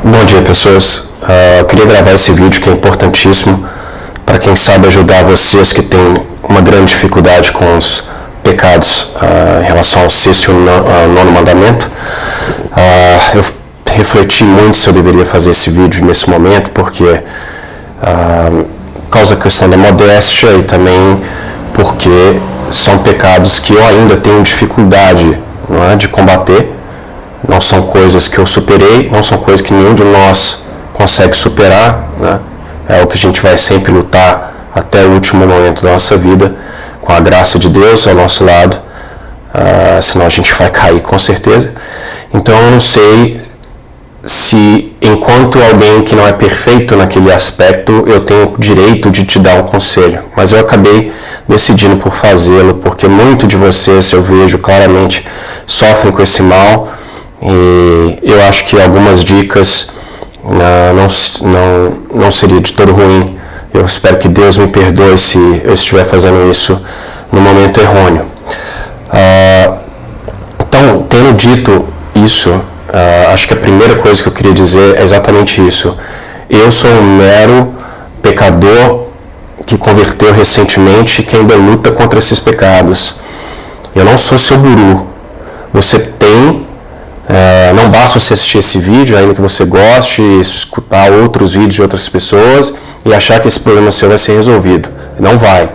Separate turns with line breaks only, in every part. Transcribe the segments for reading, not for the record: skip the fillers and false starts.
Bom dia, pessoas. Eu queria gravar esse vídeo que é importantíssimo para quem sabe ajudar vocês que têm uma grande dificuldade com os pecados em relação ao sexto e ao nono mandamento. Eu refleti muito se eu deveria fazer esse vídeo nesse momento, porque por causa da questão da modéstia e também porque são pecados que eu ainda tenho dificuldade, não é, de combater. Não são coisas que eu superei, não são coisas que nenhum de nós consegue superar, né? É o que a gente vai sempre lutar até o último momento da nossa vida, com a graça de Deus ao nosso lado, senão a gente vai cair com certeza. Então eu não sei se, enquanto alguém que não é perfeito naquele aspecto, eu tenho o direito de te dar um conselho, mas eu acabei decidindo por fazê-lo, porque muito de vocês, eu vejo claramente, sofrem com esse mal. E eu acho que algumas dicas não seria de todo ruim. Eu espero que Deus me perdoe se eu estiver fazendo isso no momento errôneo. Então, tendo dito isso, acho que a primeira coisa que eu queria dizer é exatamente isso. Eu sou um mero pecador que converteu recentemente e que ainda luta contra esses pecados. Eu não sou seu guru. Você tem... não basta você assistir esse vídeo, ainda que você goste, escutar outros vídeos de outras pessoas e achar que esse problema seu vai ser resolvido. Não vai.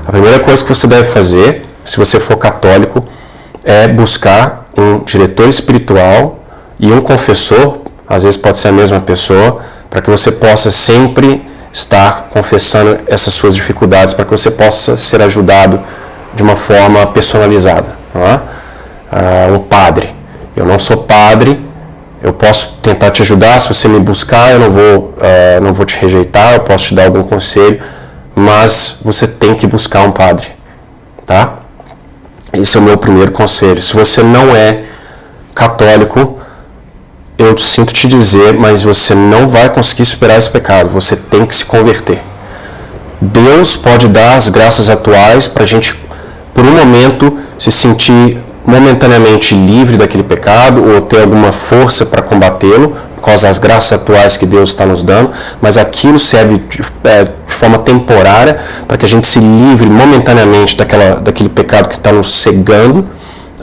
A primeira coisa que você deve fazer, se você for católico, é buscar um diretor espiritual e um confessor, às vezes pode ser a mesma pessoa, para que você possa sempre estar confessando essas suas dificuldades, para que você possa ser ajudado de uma forma personalizada. Não é? Um padre. Eu não sou padre, eu posso tentar te ajudar, se você me buscar, eu não vou te rejeitar, eu posso te dar algum conselho, mas você tem que buscar um padre, tá? Esse é o meu primeiro conselho. Se você não é católico, eu sinto te dizer, mas você não vai conseguir superar esse pecado, você tem que se converter. Deus pode dar as graças atuais para a gente, por um momento, se sentir momentaneamente livre daquele pecado ou ter alguma força para combatê-lo por causa das graças atuais que Deus está nos dando, mas aquilo serve de forma temporária para que a gente se livre momentaneamente daquele pecado que está nos cegando,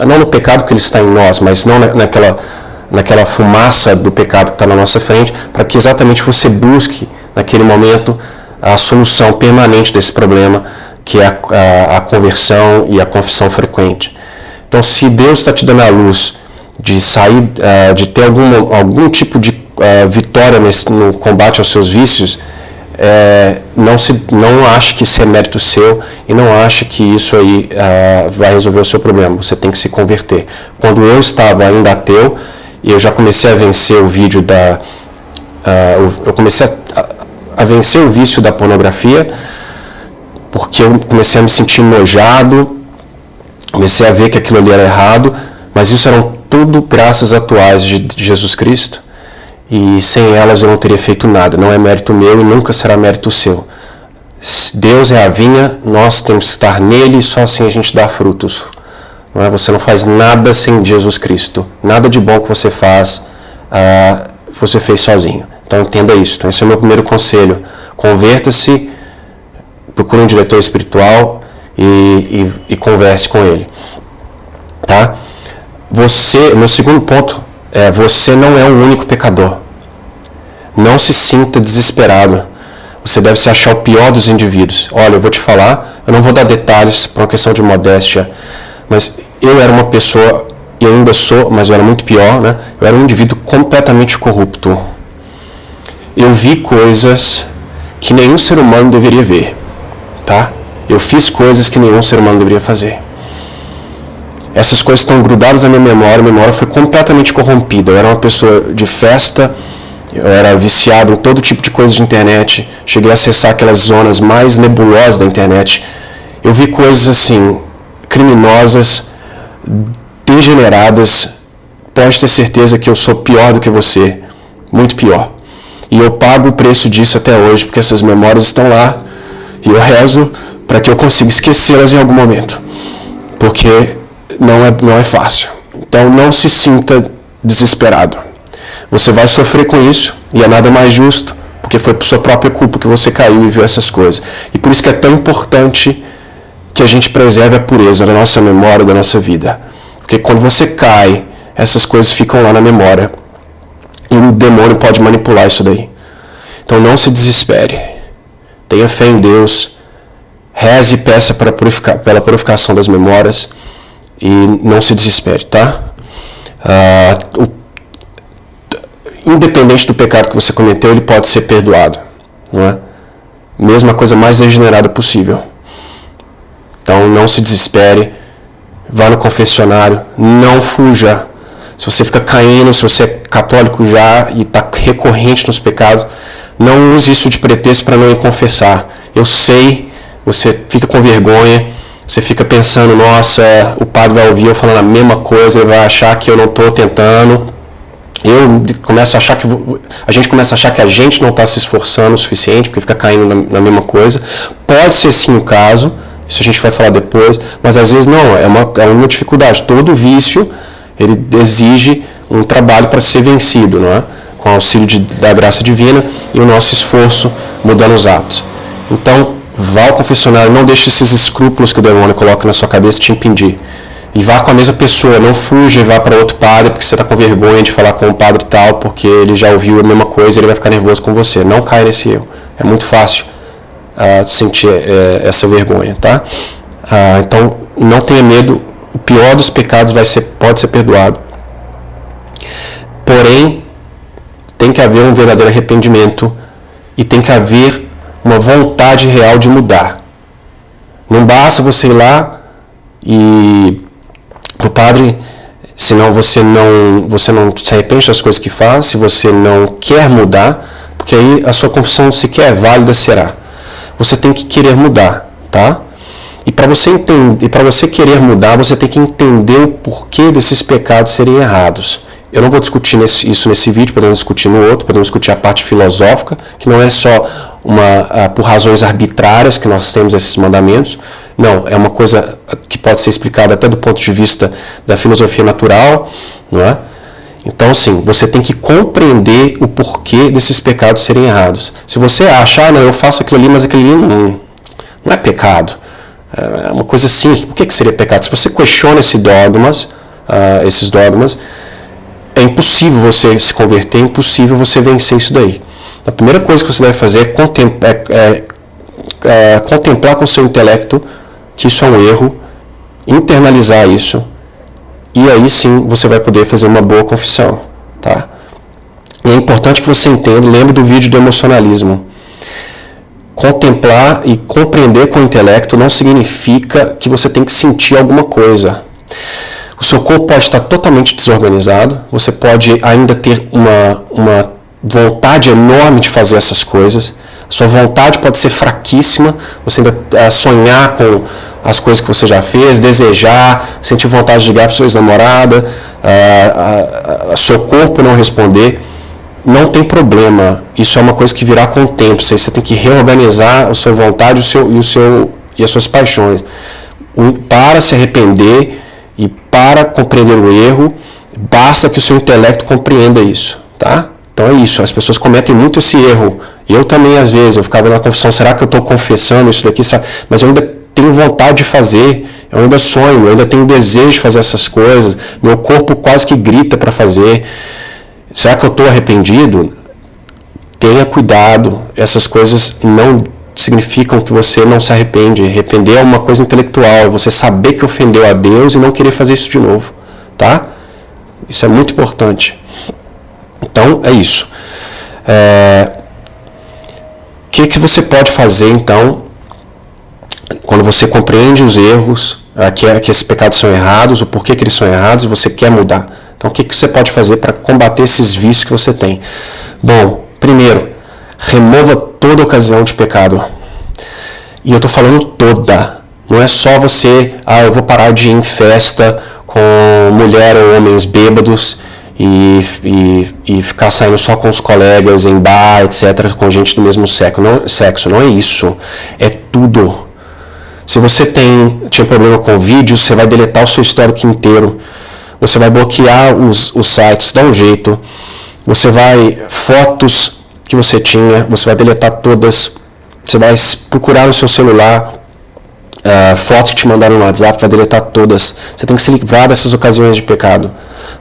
não no pecado que ele está em nós, mas não naquela fumaça do pecado que está na nossa frente, para que exatamente você busque naquele momento a solução permanente desse problema, que é a conversão e a confissão frequente. Então, se Deus está te dando a luz de sair, de ter algum tipo de vitória no combate aos seus vícios, não ache que isso é mérito seu e não ache que isso aí vai resolver o seu problema. Você tem que se converter. Quando eu estava ainda ateu, eu já comecei a vencer o vídeo eu comecei a vencer o vício da pornografia, porque eu comecei a me sentir enojado. Comecei a ver que aquilo ali era errado, mas isso eram tudo graças atuais de Jesus Cristo, e sem elas eu não teria feito nada. Não é mérito meu e nunca será mérito seu. Deus é a vinha, nós temos que estar nele e só assim a gente dá frutos. Não é? Você não faz nada sem Jesus Cristo. Nada de bom que você faz, você fez sozinho. Então entenda isso. Então, esse é o meu primeiro conselho. Converta-se, procure um diretor espiritual, e converse com ele, tá? Meu segundo ponto é: você não é o único pecador. Não se sinta desesperado. Você deve se achar o pior dos indivíduos. Olha, eu vou te falar, eu não vou dar detalhes por uma questão de modéstia, mas eu era uma pessoa, e ainda sou, mas eu era muito pior, né? Eu era um indivíduo completamente corrupto. Eu vi coisas que nenhum ser humano deveria ver, tá? Eu fiz coisas que nenhum ser humano deveria fazer. Essas coisas estão grudadas na minha memória foi completamente corrompida. Eu era uma pessoa de festa, eu era viciado em todo tipo de coisa de internet, cheguei a acessar aquelas zonas mais nebulosas da internet. Eu vi coisas assim, criminosas, degeneradas. Pode ter certeza que eu sou pior do que você, muito pior. E eu pago o preço disso até hoje, porque essas memórias estão lá, e eu rezo para que eu consiga esquecê-las em algum momento, porque não é fácil. Então não se sinta desesperado. Você vai sofrer com isso, e é nada mais justo, porque foi por sua própria culpa que você caiu e viu essas coisas. E por isso que é tão importante que a gente preserve a pureza da nossa memória, da nossa vida. Porque quando você cai, essas coisas ficam lá na memória. E o demônio pode manipular isso daí. Então não se desespere. Tenha fé em Deus. Reze e peça pela purificação das memórias. E não se desespere, tá? Independente do pecado que você cometeu, ele pode ser perdoado. Não é? Mesmo a coisa mais degenerada possível. Então não se desespere. Vá no confessionário. Não fuja. Se você fica caindo, se você é católico já e está recorrente nos pecados, não use isso de pretexto para não ir confessar. Eu sei, você fica com vergonha, você fica pensando, nossa, o padre vai ouvir eu falando a mesma coisa, ele vai achar que eu não estou tentando. A gente começa a achar que a gente não está se esforçando o suficiente, porque fica caindo na mesma coisa. Pode ser sim o caso, isso a gente vai falar depois, mas às vezes não, é uma dificuldade. Todo vício, ele exige um trabalho para ser vencido, não é? Com o auxílio da graça divina e o nosso esforço mudando os atos. Então, vá ao confessionário, não deixe esses escrúpulos que o demônio coloca na sua cabeça te impedir. E vá com a mesma pessoa, não fuja e vá para outro padre porque você está com vergonha de falar com o padre tal, porque ele já ouviu a mesma coisa e ele vai ficar nervoso com você. Não caia nesse erro. É muito fácil sentir essa vergonha, tá? Então, não tenha medo. O pior dos pecados pode ser perdoado. Porém, tem que haver um verdadeiro arrependimento e tem que haver uma vontade real de mudar. Não basta você ir lá e o padre, senão você não se arrepende das coisas que faz, se você não quer mudar, porque aí a sua confissão sequer válida será. Você tem que querer mudar, tá? E para você querer mudar, você tem que entender o porquê desses pecados serem errados. Eu não vou discutir isso nesse vídeo, podemos discutir no outro, podemos discutir a parte filosófica, que não é só por razões arbitrárias que nós temos esses mandamentos. Não, é uma coisa que pode ser explicada até do ponto de vista da filosofia natural, não é? Então, assim, você tem que compreender o porquê desses pecados serem errados. Se você acha, não, eu faço aquilo ali, mas aquilo ali não é pecado. É uma coisa simples. Por que seria pecado? Se você questiona esses dogmas, é impossível você se converter, é impossível você vencer isso daí. A primeira coisa que você deve fazer é contemplar com o seu intelecto que isso é um erro, internalizar isso, e aí sim você vai poder fazer uma boa confissão. Tá? E é importante que você entenda, lembre do vídeo do emocionalismo. Contemplar e compreender com o intelecto não significa que você tem que sentir alguma coisa. O seu corpo pode estar totalmente desorganizado, você pode ainda ter uma vontade enorme de fazer essas coisas, sua vontade pode ser fraquíssima, você ainda sonhar com as coisas que você já fez, desejar, sentir vontade de ligar para sua ex-namorada, seu corpo não responder. Não tem problema, isso é uma coisa que virá com o tempo, você tem que reorganizar a sua vontade e as suas paixões. Para se arrepender e para compreender o erro, basta que o seu intelecto compreenda isso, tá? Então é isso, as pessoas cometem muito esse erro. Eu também, às vezes, eu ficava na confissão, será que eu estou confessando isso daqui? Mas eu ainda tenho vontade de fazer, eu ainda sonho, eu ainda tenho desejo de fazer essas coisas, meu corpo quase que grita para fazer. Será que eu estou arrependido? Tenha cuidado, essas coisas não significam que você não se arrepende. Arrepender é uma coisa intelectual, é você saber que ofendeu a Deus e não querer fazer isso de novo, tá? Isso é muito importante. Então, é isso. O que você pode fazer, então, quando você compreende os erros, que esses pecados são errados, o porquê que eles são errados, e você quer mudar? Então, o que você pode fazer para combater esses vícios que você tem? Bom, primeiro, remova toda ocasião de pecado. E eu estou falando toda. Não é só você, eu vou parar de ir em festa com mulher ou homens bêbados e ficar saindo só com os colegas em bar, etc., com gente do mesmo sexo. Não é isso. É tudo. Se você tinha problema com vídeos, você vai deletar o seu histórico inteiro. Você vai bloquear os sites, dá um jeito. Você vai, fotos que você tinha, você vai deletar todas, você vai procurar no seu celular, fotos que te mandaram no WhatsApp, vai deletar todas. Você tem que se livrar dessas ocasiões de pecado.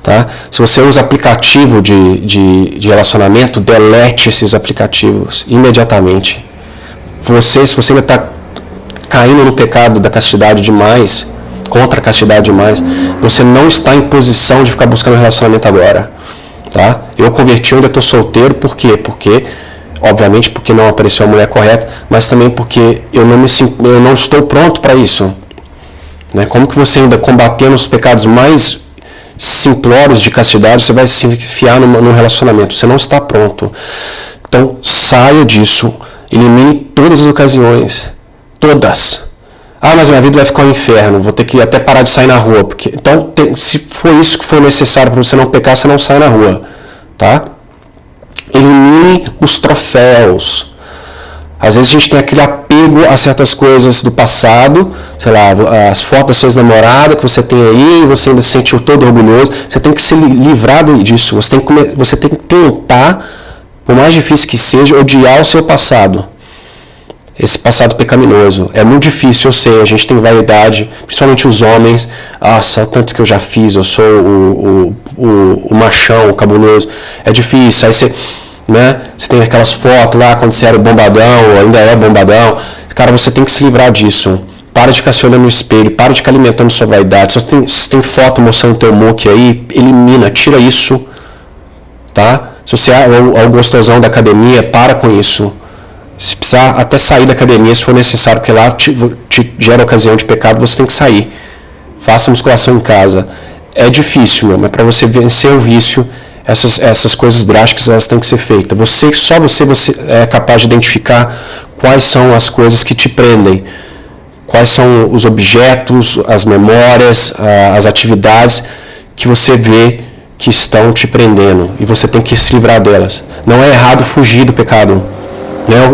Tá? Se você usa aplicativo de relacionamento, delete esses aplicativos imediatamente. Se você ainda está caindo no pecado da castidade demais, contra a castidade demais, você não está em posição de ficar buscando relacionamento agora. Tá? Eu converti, eu ainda estou solteiro, por quê? Obviamente porque não apareceu a mulher correta, mas também porque eu não estou pronto para isso. Né? Como que você ainda combatendo os pecados mais simplórios de castidade, você vai se enfiar num relacionamento? Você não está pronto. Então saia disso, elimine todas as ocasiões, todas. Mas minha vida vai ficar um inferno, vou ter que até parar de sair na rua. Então, se for isso que for necessário para você não pecar, você não sai na rua. Tá? Elimine os troféus. Às vezes a gente tem aquele apego a certas coisas do passado, sei lá, as fotos da sua namorada que você tem aí, você ainda se sentiu todo orgulhoso. Você tem que se livrar disso. Você tem que tentar, por mais difícil que seja, odiar o seu passado. Esse passado pecaminoso. É muito difícil, eu sei, a gente tem vaidade, principalmente os homens. Nossa, o tanto que eu já fiz, eu sou o machão, o cabuloso. É difícil, aí você tem aquelas fotos lá, quando você era bombadão, ou ainda é bombadão. Cara, você tem que se livrar disso. Para de ficar se olhando no espelho, para de ficar alimentando sua vaidade. Se tem foto mostrando o teu muque aí, elimina, tira isso. Tá? Se você é o gostosão da academia, para com isso. Se precisar até sair da academia, se for necessário, porque lá te gera ocasião de pecado, você tem que sair. Faça musculação em casa. É difícil, mas para você vencer o vício, essas coisas drásticas, elas têm que ser feitas. Só você é capaz de identificar quais são as coisas que te prendem, quais são os objetos, as memórias, as atividades que você vê que estão te prendendo, e você tem que se livrar delas. Não é errado fugir do pecado.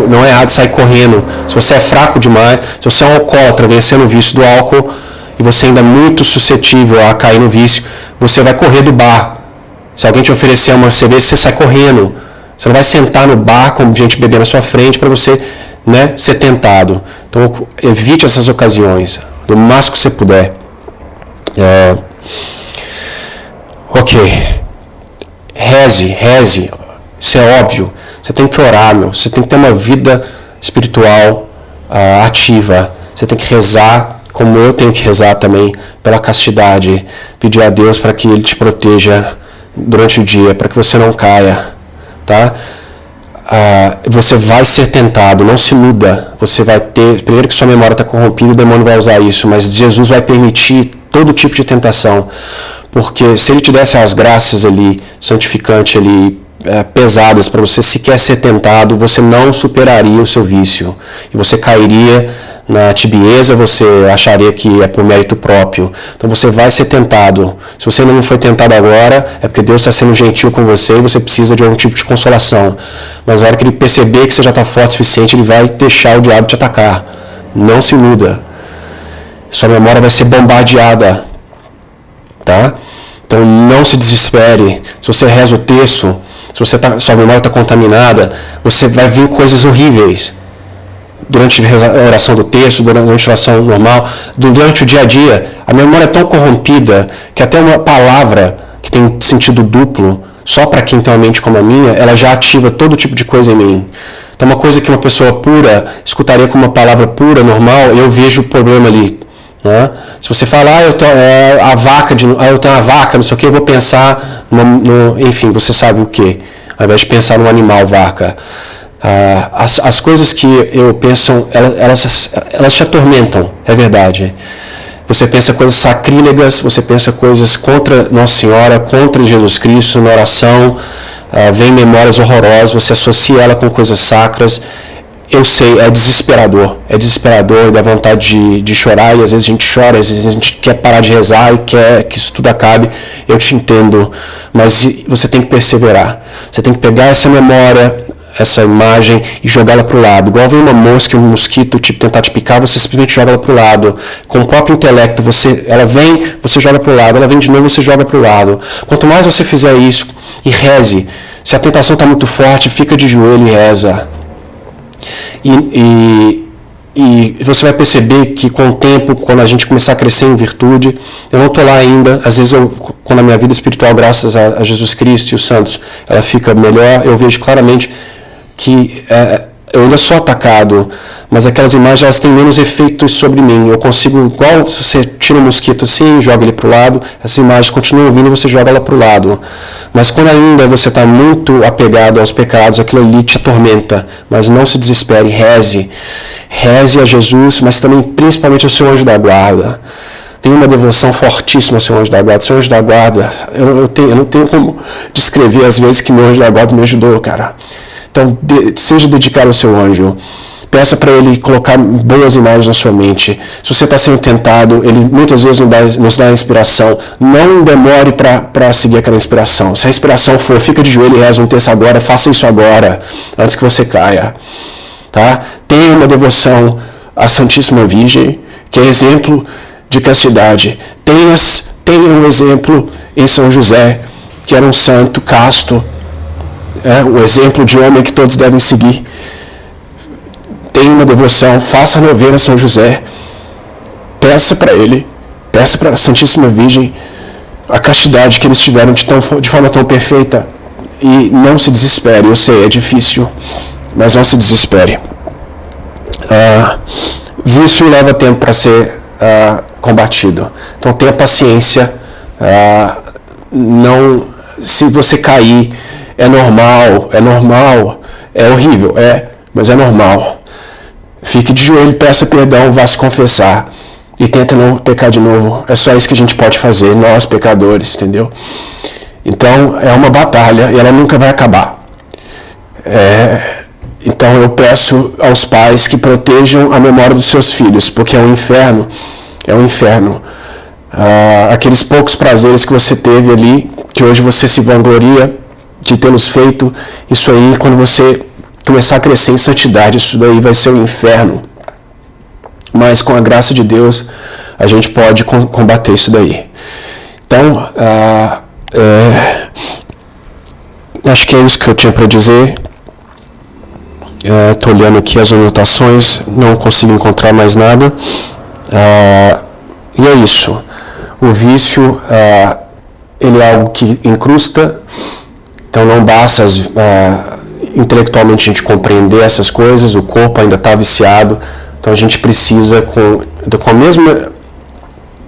Não é errado sair correndo. Se você é fraco demais, se você é um alcoólatra vencendo o vício do álcool e você ainda é muito suscetível a cair no vício, você vai correr do bar. Se alguém te oferecer uma cerveja, você sai correndo. Você não vai sentar no bar com gente bebendo na sua frente para você ser tentado. Então evite essas ocasiões, do máximo que você puder. Ok. Reze. Isso é óbvio. Você tem que orar, você tem que ter uma vida espiritual ativa. Você tem que rezar, como eu tenho que rezar também, pela castidade. Pedir a Deus para que Ele te proteja durante o dia, para que você não caia. Tá? Você vai ser tentado, não se iluda. Você vai ter, primeiro que sua memória está corrompida, o demônio vai usar isso, mas Jesus vai permitir todo tipo de tentação. Porque se Ele te desse as graças ali, santificante ali, pesadas para você sequer ser tentado, você não superaria o seu vício e você cairia na tibieza, você acharia que é por mérito próprio. Então você vai ser tentado. Se você ainda não foi tentado agora, é porque Deus está sendo gentil com você e você precisa de algum tipo de consolação. Mas na hora que Ele perceber que você já está forte o suficiente, Ele vai deixar o diabo te atacar. Não se iluda. Sua memória vai ser bombardeada. Tá? Então não se desespere. Se você reza o terço, se sua memória está contaminada, você vai vir coisas horríveis durante a oração do terço, durante a oração normal, durante o dia a dia. A memória é tão corrompida que até uma palavra que tem sentido duplo, só para quem tem uma mente como a minha, ela já ativa todo tipo de coisa em mim. Então uma coisa que uma pessoa pura escutaria como uma palavra pura, normal, eu vejo o problema ali. Né? Se você falar, eu tenho uma vaca, não sei o que, eu vou pensar enfim, você sabe o que, ao invés de pensar no animal vaca. As coisas que eu penso, elas te atormentam, é verdade. Você pensa coisas sacrílegas, você pensa coisas contra Nossa Senhora, contra Jesus Cristo na oração, vem memórias horrorosas, você associa ela com coisas sacras. Eu sei, é desesperador, dá vontade de chorar, e às vezes a gente chora, às vezes a gente quer parar de rezar e quer que isso tudo acabe. Eu te entendo, mas você tem que perseverar, você tem que pegar essa memória essa imagem e jogá-la para o lado. Igual vem uma mosca, um mosquito tentar te picar, você simplesmente joga ela para o lado. Com o próprio intelecto, ela vem, você joga para o lado. Ela vem de novo, você joga para o lado. Quanto mais você fizer isso, e reze. Se a tentação está muito forte, fica de joelho e reza. E você vai perceber que com o tempo, quando a gente começar a crescer em virtude, eu não estou lá ainda, às vezes quando a minha vida espiritual, graças a Jesus Cristo e os santos, ela fica melhor, eu vejo claramente que eu ainda sou atacado, mas aquelas imagens elas têm menos efeito sobre mim. Eu consigo, igual se você tira um mosquito assim, joga ele para o lado, essas imagens continuam vindo e você joga ela para o lado. Mas quando ainda você está muito apegado aos pecados, aquilo ali te atormenta. Mas não se desespere, reze. Reze a Jesus, mas também principalmente ao seu anjo da guarda. Tem uma devoção fortíssima ao seu anjo da guarda. Seu anjo da guarda, eu não tenho como descrever as vezes que meu anjo da guarda me ajudou, cara. Então, seja dedicado ao seu anjo. Peça para ele colocar boas imagens na sua mente. Se você está sendo tentado, ele muitas vezes nos dá inspiração. Não demore para seguir aquela inspiração. Se a inspiração for, fica de joelho e reza um terço agora, faça isso agora, antes que você caia. Tá? Tenha uma devoção à Santíssima Virgem, que é exemplo de castidade. Tenha um exemplo em São José, que era um santo casto, o exemplo de homem que todos devem seguir. Tenha uma devoção, faça a novena a São José, peça para ele, peça para a Santíssima Virgem a castidade que eles tiveram de forma tão perfeita. E não se desespere, eu sei, é difícil, mas não se desespere. Vício leva tempo para ser combatido, então tenha paciência. Se você cair, é normal, é horrível, mas é normal. Fique de joelho, peça perdão, vá se confessar e tenta não pecar de novo. É só isso que a gente pode fazer, nós pecadores, entendeu? Então é uma batalha e ela nunca vai acabar. Então eu peço aos pais que protejam a memória dos seus filhos, porque é um inferno. Aqueles poucos prazeres que você teve ali, que hoje você se vangloria de tê-los feito, isso aí, quando você começar a crescer em santidade, isso daí vai ser um inferno. Mas com a graça de Deus, a gente pode combater isso daí. Então, acho que é isso que eu tinha para dizer. Estou olhando aqui as anotações, não consigo encontrar mais nada. E é isso. O vício, ele é algo que incrusta, então não basta intelectualmente a gente compreender essas coisas, o corpo ainda está viciado, então a gente precisa, com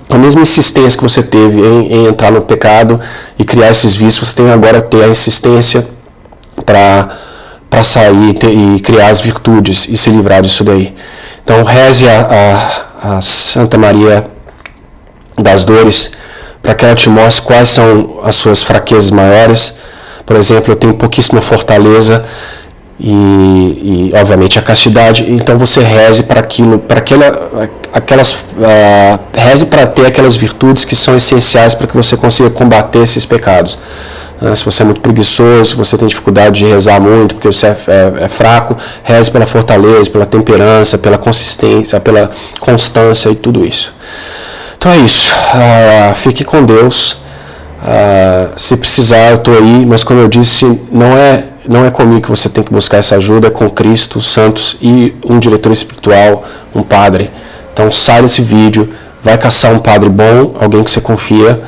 a mesma insistência que você teve em entrar no pecado e criar esses vícios, você tem agora que ter a insistência para sair e criar as virtudes e se livrar disso daí. Então reze a Santa Maria das Dores para que ela te mostre quais são as suas fraquezas maiores. Por exemplo, eu tenho pouquíssima fortaleza e obviamente a castidade, então você reze para reze para ter aquelas virtudes que são essenciais para que você consiga combater esses pecados. Se você é muito preguiçoso, se você tem dificuldade de rezar muito porque você é fraco, reze pela fortaleza, pela temperança, pela consistência, pela constância e tudo isso. Então é isso, fique com Deus. Se precisar, eu estou aí, mas como eu disse, não é comigo que você tem que buscar essa ajuda, é com Cristo, os santos e um diretor espiritual, um padre. Então sai desse vídeo, vai caçar um padre bom, alguém que você confia,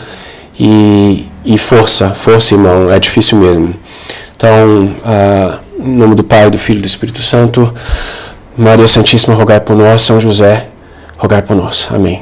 e força, irmão, é difícil mesmo. Então, em nome do Pai, do Filho e do Espírito Santo, Maria Santíssima, rogai por nós, São José, rogai por nós. Amém.